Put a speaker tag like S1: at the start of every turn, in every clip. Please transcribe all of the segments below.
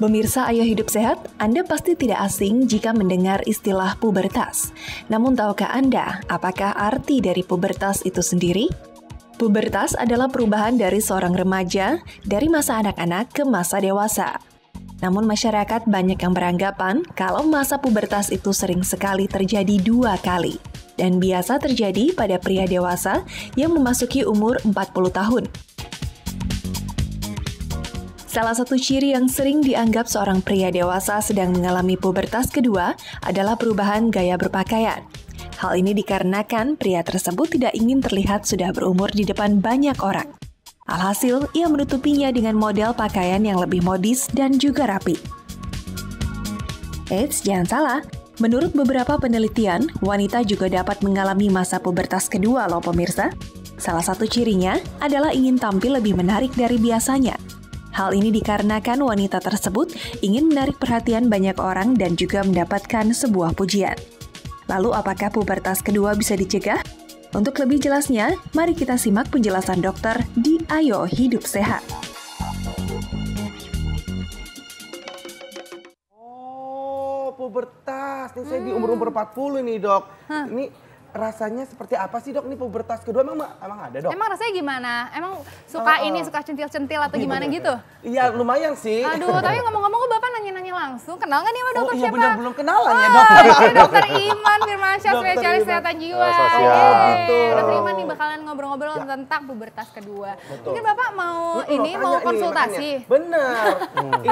S1: Pemirsa Ayo Hidup Sehat, Anda pasti tidak asing jika mendengar istilah pubertas. Namun tahukah Anda, apakah arti dari pubertas itu sendiri? Pubertas adalah perubahan dari seorang remaja dari masa anak-anak ke masa dewasa. Namun masyarakat banyak yang beranggapan kalau masa pubertas itu sering sekali terjadi 2 kali. Dan biasa terjadi pada pria dewasa yang memasuki umur 40 tahun. Salah satu ciri yang sering dianggap seorang pria dewasa sedang mengalami pubertas kedua adalah perubahan gaya berpakaian. Hal ini dikarenakan pria tersebut tidak ingin terlihat sudah berumur di depan banyak orang. Alhasil, ia menutupinya dengan model pakaian yang lebih modis dan juga rapi. Eits, jangan salah. Menurut beberapa penelitian, wanita juga dapat mengalami masa pubertas kedua loh pemirsa. Salah satu cirinya adalah ingin tampil lebih menarik dari biasanya. Hal ini dikarenakan wanita tersebut ingin menarik perhatian banyak orang dan juga mendapatkan sebuah pujian. Lalu apakah pubertas kedua bisa dicegah? Untuk lebih jelasnya, mari kita simak penjelasan dokter di Ayo Hidup Sehat.
S2: Oh, pubertas. Nih saya di umur-umur 40 nih, Dok. Ini rasanya seperti apa sih, Dok? Ini pubertas kedua emang ada, Dok?
S3: Emang rasanya gimana? Emang suka suka centil-centil atau gimana gitu?
S2: Iya, lumayan sih.
S3: Aduh, tapi ngomong-ngomong Bapak nanya-nanya langsung. Kenal nggak nih sama dokter siapa?
S2: Benar, belum kenalan ya, Dok.
S3: Ini Dokter Iman Firmansyah, spesialis kesehatan jiwa.
S2: Gitu.
S3: Dokter Iman nih bakalan ngobrol-ngobrol tentang pubertas kedua. Mungkin Bapak mau mau konsultasi?
S2: Bener.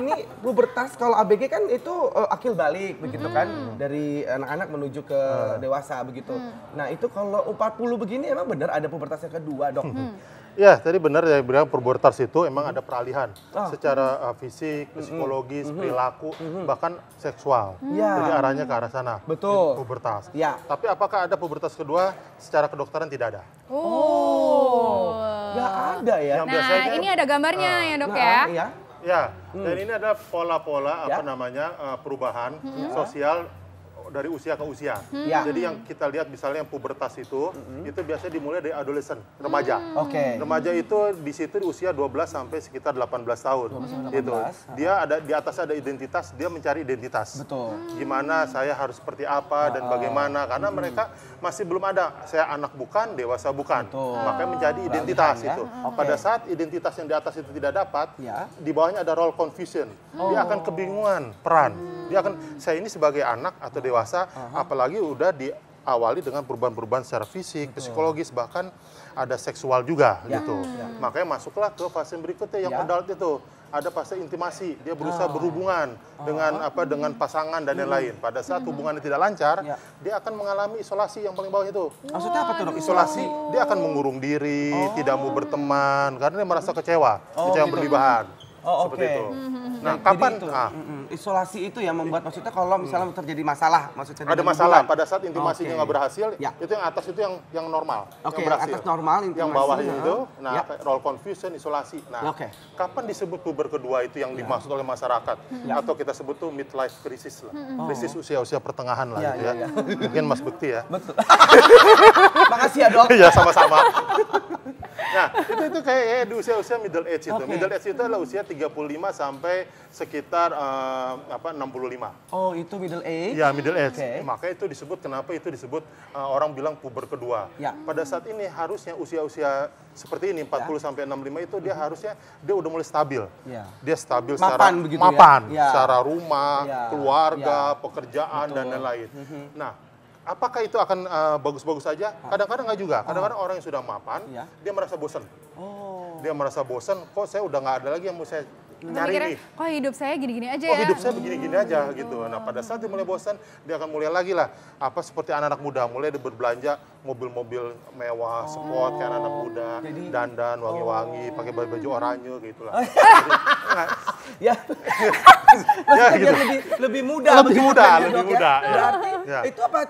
S2: Ini pubertas kalau ABG kan itu akil balik begitu kan, dari anak-anak menuju ke dewasa begitu. Nah itu kalau 40 begini emang benar ada pubertas yang kedua, Dok?
S4: Ya, tadi benar ya bilang pubertas itu emang ada peralihan secara fisik, psikologis, perilaku, bahkan seksual. Jadi arahnya ke arah sana.
S2: Betul.
S4: Pubertas.
S2: Ya.
S4: Tapi apakah ada pubertas kedua? Secara kedokteran tidak ada.
S3: Oh.
S2: Nggak ada ya?
S4: Yang
S3: Nah,
S4: biasanya,
S3: ini ada gambarnya ya, Dok ya.
S2: Iya.
S4: ya, dan ini ada pola-pola perubahan sosial dari usia ke usia. Jadi yang kita lihat misalnya yang pubertas itu biasanya dimulai dari adolescent, remaja. Remaja itu di situ di usia 12 sampai sekitar 18 tahun. Gitu. Dia ada di atas ada identitas, dia mencari identitas.
S2: Betul.
S4: Gimana saya harus seperti apa dan bagaimana, karena mereka masih belum ada saya anak bukan, dewasa bukan. Makanya mencari identitas itu. Pada saat identitas yang di atas itu tidak dapat, di bawahnya ada role confusion. Dia akan kebingungan peran. Dia akan, saya ini sebagai anak atau dewasa, apalagi udah diawali dengan perubahan-perubahan secara fisik, psikologis, bahkan ada seksual juga gitu. Makanya masuklah ke fase berikutnya yang adult itu. Ada fase intimasi, dia berusaha berhubungan dengan pasangan dan lain-lain. Pada saat hubungannya tidak lancar, dia akan mengalami isolasi yang paling bawah itu.
S2: Maksudnya apa tuh, Dok?
S4: Isolasi, dia akan mengurung diri, tidak mau berteman, karena dia merasa kecewa, kecewa berlebihan. Seperti itu. Nah, kapan
S2: itu, isolasi itu yang membuat maksudnya kalau misalnya terjadi masalah, maksudnya
S4: ada masalah pada saat intimasinya nggak berhasil, itu yang atas itu yang normal, yang berhasil.
S2: Atas normal,
S4: yang bawahnya itu, nah role confusion, isolasi. Nah, kapan disebut puber kedua itu yang dimaksud oleh masyarakat, atau kita sebut tuh midlife crisis lah, krisis usia-usia pertengahan lah, gitu ya. Mungkin Mas Bekti ya.
S2: Betul. Makasih ya, Dok.
S4: Iya, sama-sama. Nah, itu kayak di usia-usia middle age itu. Middle age itu adalah usia 35 sampai sekitar 65.
S2: Oh, itu middle age?
S4: Ya, middle age. Makanya itu disebut, kenapa itu disebut orang bilang puber kedua. Pada saat ini harusnya usia-usia seperti ini, 40 sampai 65 itu dia harusnya dia udah mulai stabil. Dia stabil secara mapan, secara rumah, keluarga, pekerjaan, dan lain-lain. Nah, apakah itu akan bagus-bagus saja? Kadang-kadang nggak juga. Kadang-kadang orang yang sudah mapan, dia merasa bosan. Dia merasa bosan, kok saya udah nggak ada lagi yang mau saya nyari nih.
S3: Kok hidup saya gini-gini aja ya?
S4: Kok hidup saya begini-gini aja gitu. Nah, pada saat dia mulai bosan, dia akan mulai lagi lah. Seperti anak-anak muda, mulai dia berbelanja mobil-mobil mewah, sport kayak anak-anak muda, dandan, wangi-wangi, pakai baju oranye gitu lah.
S2: Ya,
S4: gitu.
S2: lebih muda.
S4: Lebih muda.
S2: Berarti itu apa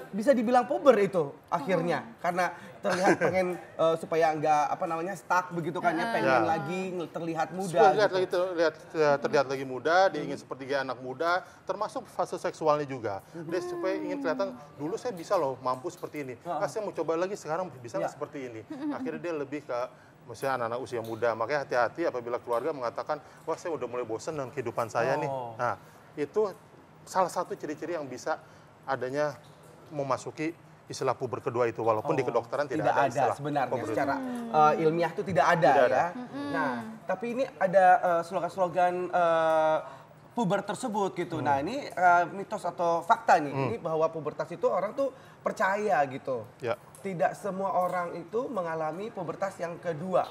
S2: bisa dibilang puber itu akhirnya? Karena terlihat pengen supaya nggak stuck begitu kan ya, pengen lagi terlihat muda.
S4: Terlihat lagi muda, dia ingin seperti anak muda, termasuk fase seksualnya juga. Dia supaya ingin kelihatan, dulu saya bisa loh mampu seperti ini. Saya mau coba lagi sekarang bisa nggak seperti ini. Akhirnya dia lebih ke Maksudnya anak-anak usia muda. Makanya hati-hati apabila keluarga mengatakan, wah saya udah mulai bosan dengan kehidupan saya nih. Nah, itu salah satu ciri-ciri yang bisa adanya memasuki istilah puber kedua itu. Walaupun di kedokteran tidak ada istilah
S2: sebenarnya
S4: puber
S2: secara ilmiah itu tidak ada ya. Nah, tapi ini ada slogan-slogan puber tersebut gitu. Nah, ini mitos atau fakta nih. Ini bahwa pubertas itu orang tuh percaya gitu.
S4: Ya.
S2: Tidak semua orang itu mengalami pubertas yang kedua.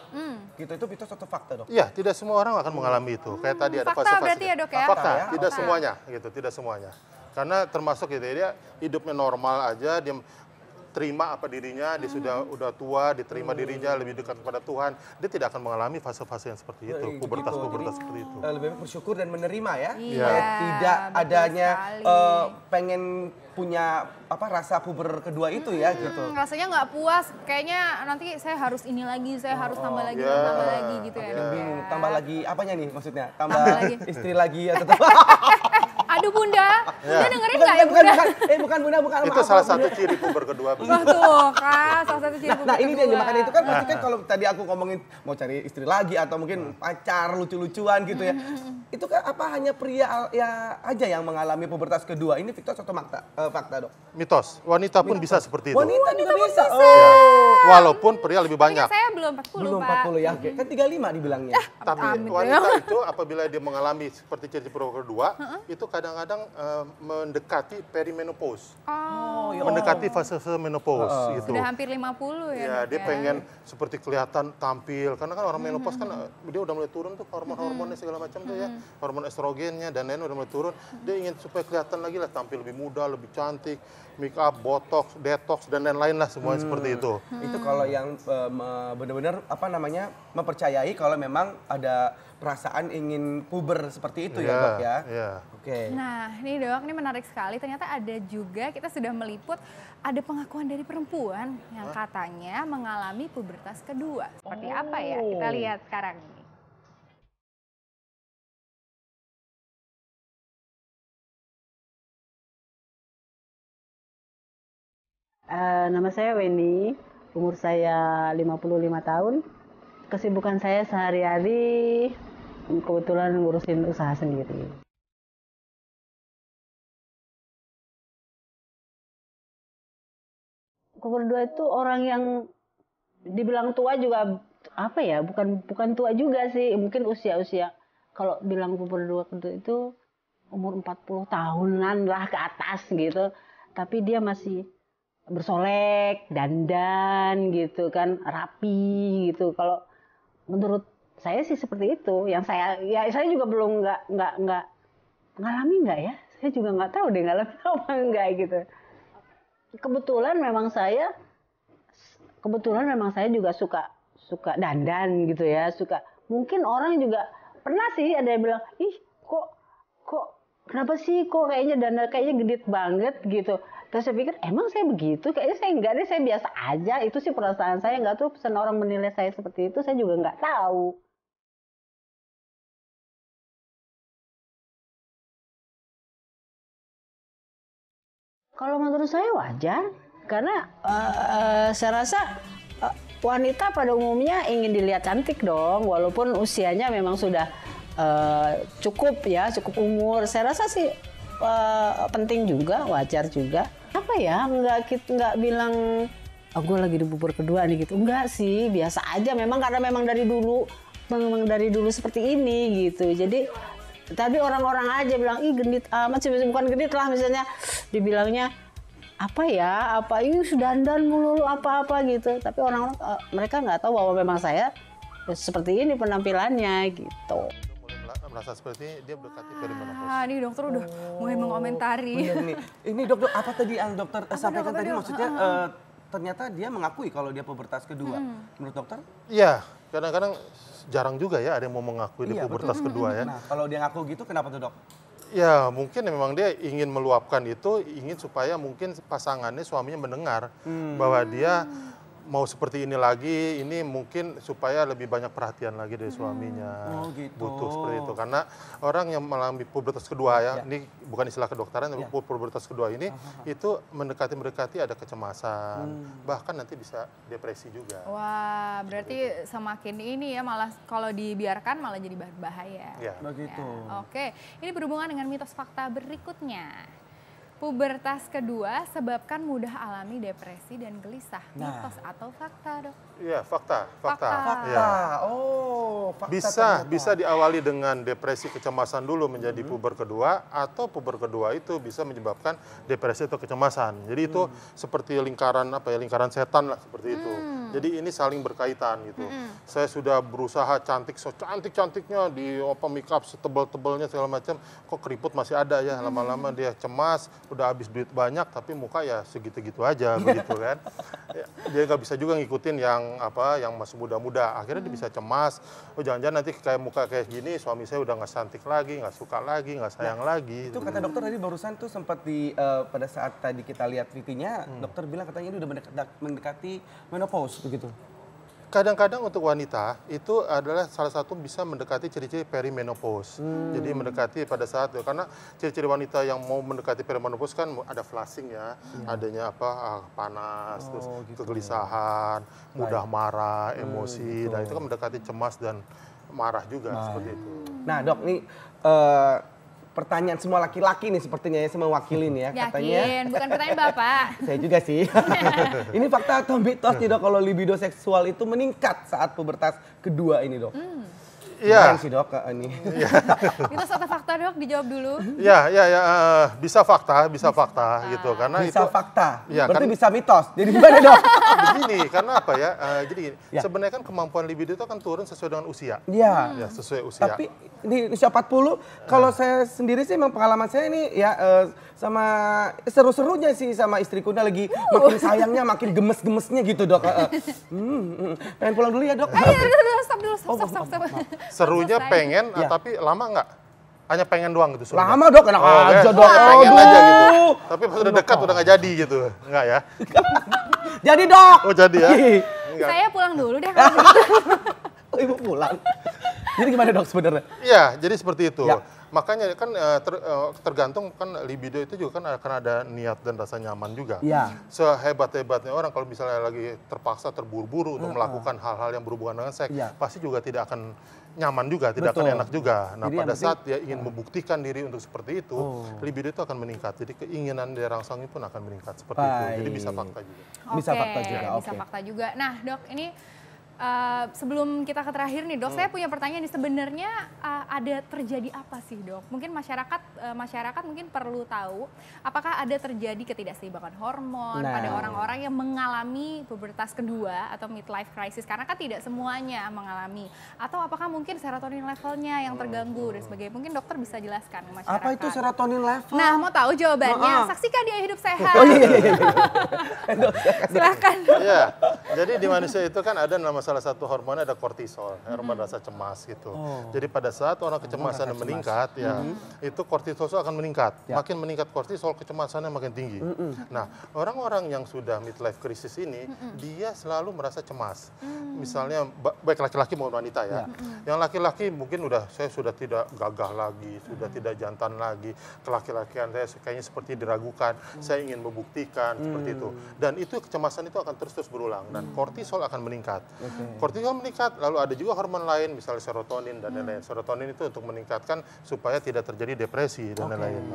S2: Gitu, itu mitos atau fakta, Dok?
S4: Iya, tidak semua orang akan mengalami itu. Kayak tadi ada
S3: fakta berarti ya, Dok ya?
S4: Fakta,
S2: ya?
S4: tidak semuanya gitu, tidak semuanya. Karena termasuk gitu, dia hidupnya normal aja, dia terima apa dirinya, dia udah tua, diterima dirinya, lebih dekat kepada Tuhan, dia tidak akan mengalami fase-fase yang seperti itu, pubertas-pubertas seperti itu.
S2: Lebih baik bersyukur dan menerima ya.
S3: Iya,
S2: Tidak adanya
S3: sekali.
S2: pengen punya rasa puber kedua itu ya gitu.
S3: Rasanya nggak puas, kayaknya nanti saya harus ini lagi, saya harus tambah lagi, tambah lagi gitu ya. Dok,
S2: Bingung,
S3: ya.
S2: tambah lagi apanya nih maksudnya? Tambah
S3: lagi.
S2: istri lagi atau
S3: Aduh Bunda, Bunda dengerin nggak ya Bunda?
S2: bukan Bunda, bukan.
S4: Itu salah satu ciri puber kedua.
S3: Wah tuh kan, salah satu ciri
S2: Nah ini dia,
S3: kedua.
S2: makanya itu kan pasti kan kalau tadi aku ngomongin mau cari istri lagi atau mungkin pacar lucu-lucuan gitu ya. Itu kan apa hanya pria ya aja yang mengalami pubertas kedua? Ini mitos atau fakta, Dok?
S4: Mitos, wanita pun bisa seperti itu.
S2: Wanita juga bisa.
S4: Walaupun pria lebih banyak.
S3: Saya belum 40
S2: Belum
S3: Pak.
S2: 40 ya, oke. Kan 35 dibilangnya.
S4: Tapi wanita itu apabila dia mengalami seperti ciri puber kedua, itu kadang-kadang mendekati perimenopause.
S3: Oh,
S4: Mendekati fase menopause gitu.
S3: sudah hampir 50 ya.
S4: Ya,
S3: Dok,
S4: dia pengen seperti kelihatan tampil. Karena kan orang menopause kan dia udah mulai turun tuh hormon-hormonnya segala macam tuh ya. Hormon estrogennya dan lain udah mulai turun. Dia ingin supaya kelihatan lagi lah, tampil lebih muda, lebih cantik, make up, botox, detox dan lain-lain lah semuanya seperti itu.
S2: Itu kalau yang benar-benar mempercayai kalau memang ada perasaan ingin puber seperti itu ya, Dok ya.
S4: Iya.
S2: Oke.
S3: Nah, ini Dok, ini menarik sekali. Ternyata ada juga, kita sudah meliput, ada pengakuan dari perempuan yang katanya mengalami pubertas kedua. Seperti apa ya? Kita lihat sekarang ini.
S5: Nama saya Weni, umur saya 55 tahun. Kesibukan saya sehari-hari kebetulan ngurusin usaha sendiri. Umur 2 itu orang yang dibilang tua juga bukan tua juga sih, mungkin usia-usia kalau bilang umur 2 itu umur 40 tahunan lah ke atas gitu. Tapi dia masih bersolek, dandan gitu kan, rapi gitu. Kalau menurut saya sih seperti itu. Yang saya juga belum nggak ngalami nggak ya. Saya juga nggak tahu deh ngalami apa enggak gitu. Kebetulan memang saya juga suka dandan gitu ya, mungkin orang juga pernah sih ada yang bilang, ih kok kenapa sih kok kayaknya dandan kayaknya gedit banget gitu. Terus saya pikir emang saya begitu, kayaknya saya enggak deh, saya biasa aja. Itu sih perasaan saya, nggak tuh pesan orang menilai saya seperti itu, saya juga nggak tahu. Kalau menurut saya wajar, karena saya rasa wanita pada umumnya ingin dilihat cantik dong, walaupun usianya memang sudah cukup umur. Saya rasa sih penting juga, wajar juga. Apa ya, nggak bilang gue lagi di puber kedua nih gitu. Enggak sih, biasa aja. Karena memang dari dulu seperti ini gitu. Jadi tapi orang-orang aja bilang, ih genit amat sih, bukan genit lah misalnya, dibilangnya ini sudah dandan mulu apa-apa gitu. Tapi orang-orang mereka nggak tahu bahwa memang saya seperti ini penampilannya gitu.
S4: Merasa seperti ini, dia mendekati perimenopause.
S3: Ini dokter udah mulai mengomentari.
S2: Bener nih. Ini dok, apa tadi yang dokter sampaikan tadi, maksudnya ternyata dia mengakui kalau dia pubertas kedua. Menurut dokter?
S4: Iya, kadang-kadang jarang juga ya ada yang mau mengakui di pubertas kedua ya.
S2: Nah, kalau dia ngaku gitu kenapa tuh, Dok?
S4: Ya, mungkin memang dia ingin meluapkan itu, ingin supaya mungkin pasangannya, suaminya mendengar bahwa dia mau seperti ini lagi, ini mungkin supaya lebih banyak perhatian lagi dari suaminya.
S2: gitu.
S4: Butuh seperti itu. Karena orang yang mengalami pubertas kedua ya, ini bukan istilah kedokteran, tapi pubertas kedua ini itu mendekati ada kecemasan, bahkan nanti bisa depresi juga.
S3: Wah, berarti semakin ini ya, malah kalau dibiarkan malah jadi berbahaya.
S4: Ya.
S2: Begitu.
S3: Ya, oke, ini berhubungan dengan mitos fakta berikutnya. Pubertas kedua sebabkan mudah alami depresi dan gelisah. Mitos atau fakta, Dok?
S4: Iya, fakta.
S3: Fakta.
S4: Ya.
S2: Oh, fakta
S4: Bisa diawali dengan depresi kecemasan dulu menjadi puber kedua, atau puber kedua itu bisa menyebabkan depresi atau kecemasan. Jadi itu seperti lingkaran lingkaran setan lah seperti itu. Jadi ini saling berkaitan gitu. Saya sudah berusaha cantiknya di make up setebal-tebalnya segala macam, kok keriput masih ada ya, lama-lama dia cemas, udah habis duit banyak tapi muka ya segitu-gitu aja begitu kan. Dia nggak bisa juga ngikutin yang masih muda-muda. Akhirnya dia bisa cemas. Oh jangan-jangan nanti kayak muka kayak gini suami saya udah nggak cantik lagi, nggak suka lagi, nggak sayang lagi.
S2: Itu kata dokter tadi barusan tuh sempat pada saat tadi kita lihat VT-nya, dokter bilang katanya ini udah mendekati menopause begitu.
S4: Kadang-kadang untuk wanita itu adalah salah satu bisa mendekati ciri-ciri perimenopause. Jadi mendekati pada saat itu, karena ciri-ciri wanita yang mau mendekati perimenopause kan ada flushing ya, adanya panas, terus kegelisahan, mudah marah, emosi, dan itu kan mendekati cemas dan marah juga seperti itu.
S2: Nah dok, nih pertanyaan semua laki-laki nih sepertinya ya, saya mewakili nih ya.
S3: Yakin, bukan pertanyaan Bapak.
S2: Saya juga sih. Ini fakta atau mitos nih dok, kalau libido seksual itu meningkat saat pubertas kedua ini dok?
S4: Iya.
S2: sih dok ini.
S3: Mitos atau fakta, Dok? Dijawab dulu.
S4: Ya, bisa fakta gitu, karena
S2: bisa
S4: itu
S2: fakta.
S4: Ya,
S2: berarti
S4: kan,
S2: bisa mitos. Jadi gimana dok?
S4: Begini, karena apa ya? Jadi gini, sebenarnya kan kemampuan libido itu kan turun sesuai dengan usia.
S2: Iya.
S4: Ya, sesuai usia.
S2: Tapi di usia 40, kalau saya sendiri sih memang pengalaman saya ini ya sama seru-serunya sih sama istriku lagi makin sayangnya makin gemes-gemesnya gitu dok. Pengen pulang dulu ya dok.
S3: Stop dulu, stop.
S4: Serunya pengen, tapi lama nggak? Hanya pengen doang gitu serunya?
S2: Lama dok, enak aja dok.
S4: Pengen aja gitu. Tapi pas udah dekat udah nggak jadi gitu, nggak ya?
S2: Jadi dok.
S4: Oh jadi ya?
S3: Saya pulang dulu deh kalau begitu.
S2: Ibu pulang. Jadi gimana dok sebenarnya?
S4: Iya, jadi seperti itu.
S2: Ya.
S4: Makanya kan tergantung kan libido itu juga kan akan ada niat dan rasa nyaman juga.
S2: Iya.
S4: Sehebat-hebatnya orang kalau misalnya lagi terpaksa terburu-buru untuk melakukan hal-hal yang berhubungan dengan seks, pasti juga tidak akan nyaman juga, tidak akan enak juga. Nah, jadi pada saat dia ingin membuktikan diri untuk seperti itu, libido itu akan meningkat. Jadi keinginan dirangsang pun akan meningkat seperti itu. Jadi bisa fakta juga.
S2: Bisa fakta juga.
S3: Bisa fakta juga. Nah, Dok, ini sebelum kita ke terakhir nih dok, saya punya pertanyaan nih, sebenarnya ada terjadi apa sih dok? Mungkin masyarakat mungkin perlu tahu apakah ada terjadi ketidakseimbangan hormon pada orang-orang yang mengalami pubertas kedua atau midlife crisis, karena kan tidak semuanya mengalami, atau apakah mungkin serotonin levelnya yang terganggu dan sebagainya. Mungkin dokter bisa jelaskan ke masyarakat.
S2: Apa itu serotonin level?
S3: Nah, mau tahu jawabannya? Saksikan di Hidup Sehat.
S2: Oh iya.
S3: Silakan.
S4: Iya. Jadi di manusia itu kan ada salah satu hormonnya ada kortisol, hormon rasa cemas gitu. Jadi pada saat orang kecemasan meningkat, itu kortisol akan meningkat. Makin meningkat kortisol, kecemasannya makin tinggi. Nah, orang-orang yang sudah midlife crisis ini, dia selalu merasa cemas. Misalnya, baik laki-laki maupun wanita ya. Yang laki-laki mungkin saya sudah tidak gagah lagi, sudah tidak jantan lagi. Kelaki-lakian saya kayaknya seperti diragukan. Saya ingin membuktikan seperti itu. Dan itu kecemasan itu akan terus berulang. Dan kortisol akan meningkat. Kortisol meningkat, lalu ada juga hormon lain, misalnya serotonin dan lain-lain. Serotonin itu untuk meningkatkan supaya tidak terjadi depresi dan lain-lain.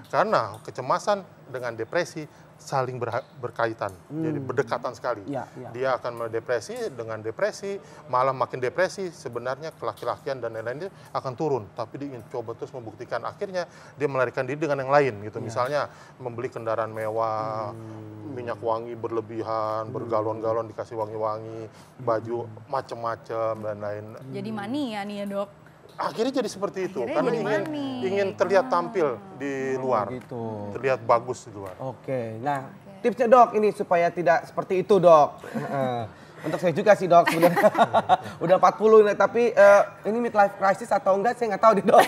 S4: Karena kecemasan dengan depresi saling berkaitan, jadi berdekatan sekali. Dia akan mendepresi, dengan depresi, malah makin depresi, sebenarnya kelaki-lakian dan lain-lain akan turun. Tapi dia ingin coba terus membuktikan, akhirnya dia melarikan diri dengan yang lain gitu. Misalnya membeli kendaraan mewah, minyak wangi berlebihan, bergalon-galon dikasih wangi-wangi, baju macam-macam dan lain.
S3: Jadi mania nih ya dok.
S4: Akhirnya jadi seperti itu, karena ingin terlihat tampil di luar, terlihat bagus di luar.
S2: Nah tipsnya dok ini supaya tidak seperti itu dok. Untuk saya juga sih dok sebenarnya. Udah 40 nih, tapi ini midlife crisis atau enggak saya nggak tahu nih dok.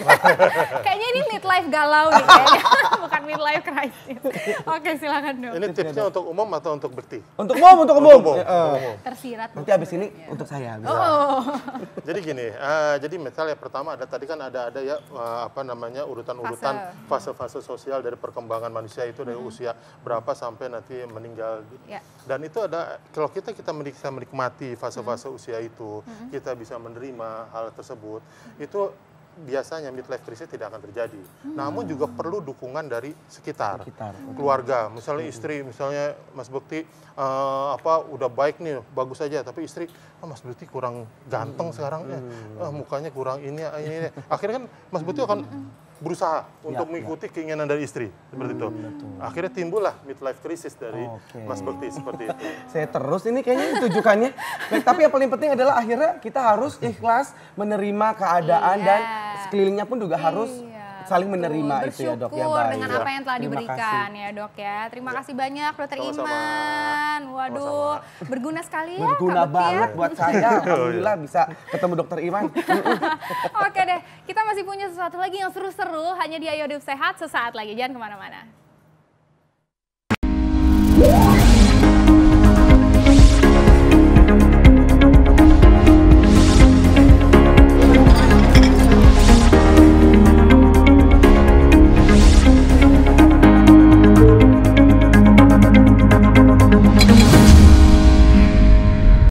S3: Kayaknya ini midlife galau nih kayaknya, bukan midlife crisis. Oke silakan dok.
S4: Ini tipsnya untuk umum atau untuk bekti?
S2: Untuk umum.
S3: Tersirat.
S2: Nanti abis ini untuk saya. Bisa.
S4: Jadi gini, jadi misalnya pertama ada tadi kan ada ya urutan-urutan fase-fase sosial dari perkembangan manusia itu dari usia berapa sampai nanti meninggal. Dan itu ada kalau kita bisa menikmati fase-fase usia itu, kita bisa menerima hal tersebut, itu biasanya midlife crisis tidak akan terjadi. Namun juga perlu dukungan dari sekitar. Keluarga, misalnya istri, misalnya Mas Bekti udah baik nih, bagus aja, tapi istri, Mas Bekti kurang ganteng sekarang ya, mukanya kurang ini. Akhirnya kan Mas Bekti akan berusaha untuk mengikuti keinginan dari istri seperti itu. Akhirnya timbullah midlife crisis dari Mas Bekti seperti itu.
S2: Saya terus ini kayaknya tujukannya. Baik, tapi yang paling penting adalah akhirnya kita harus ikhlas menerima keadaan dan sekelilingnya pun juga harus saling menerima itu ya dok ya.
S3: Bersyukur dengan apa yang telah diberikan ya dok ya. Terima kasih banyak Dokter Iman. Waduh, berguna sekali ya.
S2: Berguna banget buat saya. Alhamdulillah bisa ketemu Dokter Iman.
S3: Oke deh, kita masih punya sesuatu lagi yang seru-seru hanya di Ayo Hidup Sehat sesaat lagi. Jangan kemana-mana.